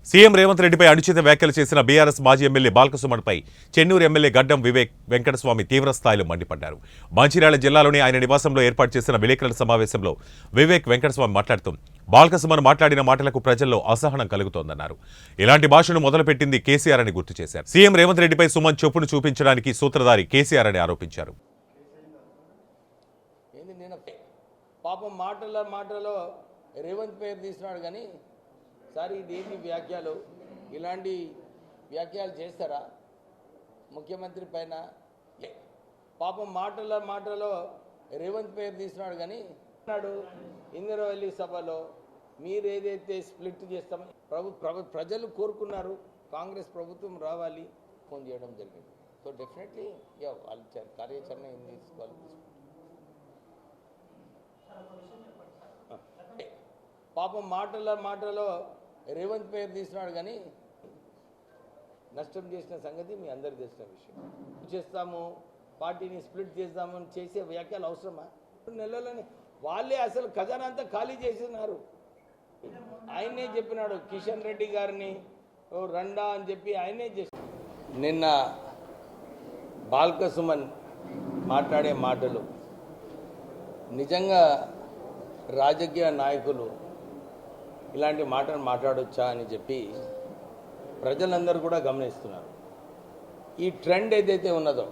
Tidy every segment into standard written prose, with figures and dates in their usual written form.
CM Revanth రెడ్డిపై అనుచిత వ్యాఖ్యలు చేసిన బీఆర్ఎస్ మాజీ ఎమ్మెల్యే బాల్కసుమన్పై చెన్నూరు ఎమ్మెల్యే గడ్డం వివేక్ వెంకటస్వామి తీవ్రస్థాయిలో మండిపడ్డారు. మంచిర్యాల జిల్లాలోని ఆయన నివాసంలో ఏర్పాటు చేసిన విలేకరుల సమావేశంలో వివేక్ వెంకటస్వామి మాట్లాడుతూ బాల్కసుమన్ మాట్లాడిన మాటలకు ప్రజల్లో అసహనం కలుగుతోందన్నారు. ఇలాంటి భాషను మొదలుపెట్టింది కేసీఆర్ అని గుర్తు చేశారు. సీఎం రేవంత్ రెడ్డిపై సుమన్ చెప్పును చూపించడానికి సూత్రధారి కేసీఆర్ అని ఆరోపించారు. పాపం మాటలో రేవంత్ పేరు తీసినాడు కానీ సార్ ఇదేంటి వ్యాఖ్యలు, ఇలాంటి వ్యాఖ్యలు చేస్తారా ముఖ్యమంత్రి పైన? పాపం మాటలో రేవంత్ పేరు తీసినాడు కానీ అన్నాడు ఇందిరావెల్లి సభలో మీరు ఏదైతే స్ప్లిట్ చేస్తామో ప్రజలు కోరుకున్నారు, కాంగ్రెస్ ప్రభుత్వం రావాలి, ఫోన్ చేయడం జరిగింది. సో డెఫినెట్లీ వాళ్ళ కార్యాచరణ ఏం తీసుకోవాలి. పాపం మాటలో రేవంత్ పేరు తీసినాడు కానీ నష్టం చేసిన సంగతి మీ అందరికి తెలిసిన విషయం. చేస్తాము, పార్టీని స్ప్లిట్ చేద్దామని చేసే వ్యాఖ్యలు అవసరమా? నెలలోనే వాళ్ళే అసలు ఖజానా అంతా ఖాళీ చేసినారు. ఆయనే చెప్పినాడు, కిషన్ రెడ్డి గారిని రండా అని చెప్పి ఆయనే చేసి. నిన్న బాల్కసుమన్ మాట్లాడే మాటలు నిజంగా రాజకీయ నాయకులు ఇలాంటి మాటలు మాట్లాడొచ్చా అని చెప్పి ప్రజలందరూ కూడా గమనిస్తున్నారు. ఈ ట్రెండ్ ఏదైతే ఉన్నదో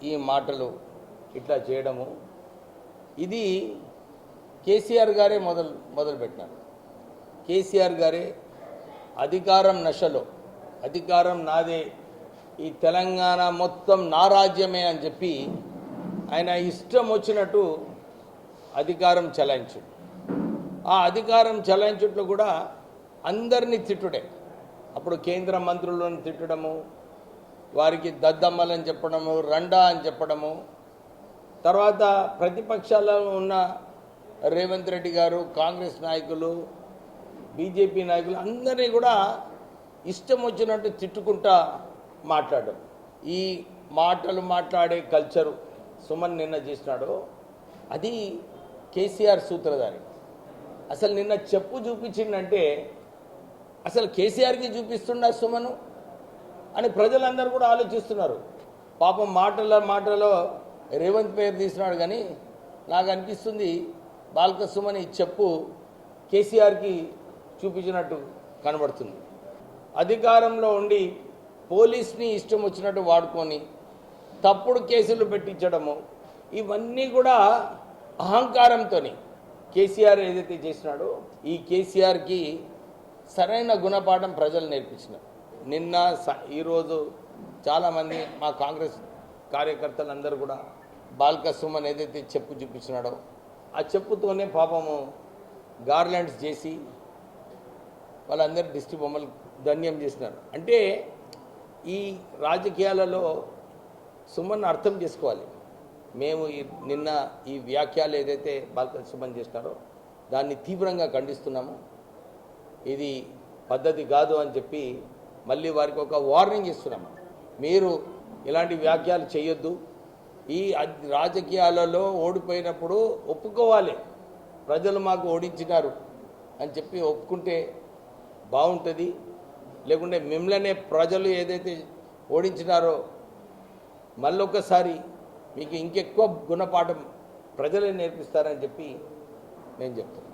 ఈ మాటలు ఇట్లా చేయడము, ఇది కేసీఆర్ గారే మొదలుపెట్టినారు. కేసీఆర్ గారే అధికారం నశలో, అధికారం నాదే, ఈ తెలంగాణ మొత్తం నా రాజ్యమే అని చెప్పి ఆయన ఇష్టం వచ్చినట్టు అధికారం చెలాయించు. ఆ అధికారం చెలాయించుట్లో కూడా అందరినీ తిట్టుడే. అప్పుడు కేంద్ర మంత్రులను తిట్టడము, వారికి దద్దమ్మలని చెప్పడము, రండా అని చెప్పడము, తర్వాత ప్రతిపక్షాల్లో ఉన్న రేవంత్ రెడ్డి గారు, కాంగ్రెస్ నాయకులు, బీజేపీ నాయకులు అందరినీ కూడా ఇష్టం వచ్చినట్టు తిట్టుకుంటా మాట్లాడడం. ఈ మాటలు మాట్లాడే కల్చరు సుమన్ నిన్న చేసినాడు, అది కేసీఆర్ సూత్రధారి. అసలు నిన్న చెప్పు చూపించిందంటే అసలు కేసీఆర్కి చూపిస్తున్నా సుమను అని ప్రజలందరూ కూడా ఆలోచిస్తున్నారు. పాపం మాటలో రేవంత్ పేరు తీసినాడు కానీ నాకు అనిపిస్తుంది బాల్కసుమన్ ఈ చెప్పు కేసీఆర్కి చూపించినట్టు కనబడుతుంది. అధికారంలో ఉండి పోలీస్ని ఇష్టం వచ్చినట్టు వాడుకొని తప్పుడు కేసులు పెట్టించడము, ఇవన్నీ కూడా అహంకారంతో కేసీఆర్ ఏదైతే చేసినాడో ఈ కేసీఆర్కి సరైన గుణపాఠం ప్రజలు నేర్పించినారు. నిన్న ఈరోజు చాలామంది మా కాంగ్రెస్ కార్యకర్తలందరూ కూడా బాల్కసుమన్ ఏదైతే చెప్పు చూపించినాడో ఆ చెప్పుతోనే పాపము గార్లాండ్స్ చేసి వాళ్ళందరూ దిష్టి బొమ్మలు ధన్యం చేసినారు. అంటే ఈ రాజకీయాలలో సుమన్ అర్థం చేసుకోవాలి. మేము నిన్న ఈ వ్యాఖ్యలు ఏదైతే బాల్కసుమన్ చేసినారో దాన్ని తీవ్రంగా ఖండిస్తున్నాము. ఇది పద్ధతి కాదు అని చెప్పి మళ్ళీ వారికి ఒక వార్నింగ్ ఇస్తున్నాము. మీరు ఇలాంటి వ్యాఖ్యలు చేయొద్దు. ఈ రాజకీయాలలో ఓడిపోయినప్పుడు ఒప్పుకోవాలి, ప్రజలు మాకు ఓడించినారు అని చెప్పి ఒప్పుకుంటే బాగుంటుంది. లేకుంటే మిమ్మల్నే ప్రజలు ఏదైతే ఓడించినారో మళ్ళొకసారి మీకు ఇంకెక్కువ గుణపాఠం ప్రజలే నేర్పిస్తారని చెప్పి నేను చెప్తాను.